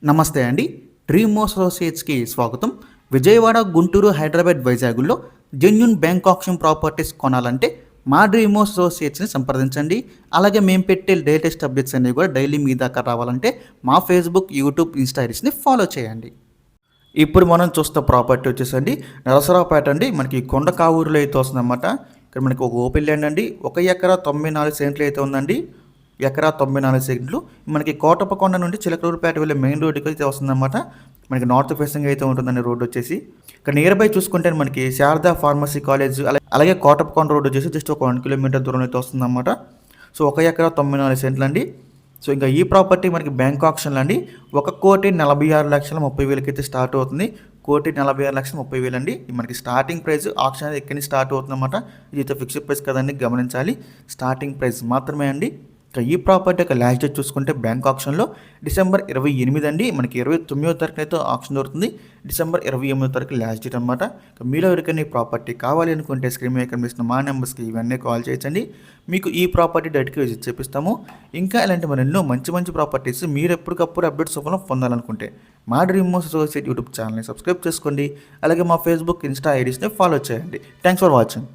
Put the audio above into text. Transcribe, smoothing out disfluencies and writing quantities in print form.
నమస్తే అండి. డ్రీమ్ అసోసియేట్స్కి స్వాగతం. విజయవాడ, గుంటూరు, హైదరాబాద్, వైజాగుల్లో జెన్యూన్ బ్యాంక్ ఆప్షన్ ప్రాపర్టీస్ కొనాలంటే మా డ్రీమ్ అసోసియేట్స్ని సంప్రదించండి. అలాగే మేము పెట్టే లేటెస్ట్ అప్డేట్స్ అన్నీ కూడా డైలీ మీ దాకా రావాలంటే మా ఫేస్బుక్, యూట్యూబ్, ఇన్స్టా ఐడీస్ని ఫాలో చేయండి. ఇప్పుడు మనం చూస్తున్న ప్రాపర్టీ వచ్చేసండి నరసరావుపేట అండి. మనకి కొండ కావూరులో అయితే వస్తుందన్నమాట. ఇక్కడ మనకి ఒక ఓపెన్ ల్యాండ్ అండి. 1 ఎకరా 94 సెంట్లు అయితే ఉందండి. ఎకరా 94 సెంట్లు మనకి కోటప్పకొండ నుండి చిలకలూరుపేట వెళ్ళే మెయిన్ రోడ్డుకి అయితే వస్తుందన్నమాట. మనకి నార్త్ ఫేసింగ్ అయితే ఉంటుందండి రోడ్ వచ్చేసి. ఇక్కడ నియర్ బై చూసుకుంటే మనకి శారదా ఫార్మసీ కాలేజ్ అలాగే కోటప్పకొండ రోడ్ వచ్చేసి జస్ట్ ఒక 1 కిలోమీటర్ దూరం అయితే వస్తుందన్నమాట. సో 1 ఎకరా 94 సెంట్లు అండి. సో ఇంకా ఈ ప్రాపర్టీ మనకి బ్యాంక్ ఆప్షన్లు అండి. 1,46,30,000 అయితే స్టార్ట్ అవుతుంది. 1,46,30,000 అండి. మనకి స్టార్టింగ్ ప్రైస్ ఆప్షన్ అనేది ఎక్కడి నుంచి స్టార్ట్ అవుతుంది అనమాట. ఇది అయితే ఫిక్స్డ్ ప్రైస్ కదండి, గమనించాలి. స్టార్టింగ్ ప్రైస్ మాత్రమే అండి. ఇంకా ఈ ప్రాపర్టీ యొక్క లాస్ట్ డేట్ చూసుకుంటే బ్యాంక్ ఆప్షన్లో డిసెంబర్ 28 అండి. మనకి 29వ తారీఖున అయితే ఆప్షన్ దొరుకుతుంది. డిసెంబర్ 28వ తారీఖు లాస్ట్ డేట్ అనమాట. మీలో ఎవరికైనా ఈ ప్రాపర్టీ కావాలి అనుకుంటే స్క్రీన్ మీద కనిపిస్తున్న మా నెంబర్స్కి ఇవన్నీ కాల్ చేయొచ్చండి. మీకు ఈ ప్రాపర్టీ డైరెక్ట్గా విజిట్ చేపిస్తాము. ఇంకా ఇలాంటి మరెన్నో మంచి ప్రాపర్టీస్ మీరు ఎప్పటికప్పుడు అప్డేట్స్ రూపంలో పొందాలనుకుంటే మా డ్రీమ్ అసోసియేట్ యూట్యూబ్ ఛానల్ని సబ్స్క్రైబ్ చేసుకోండి. అలాగే మా ఫేస్బుక్, ఇన్స్టా ఐడీస్ని ఫాలో చేయండి. Thanks for watching.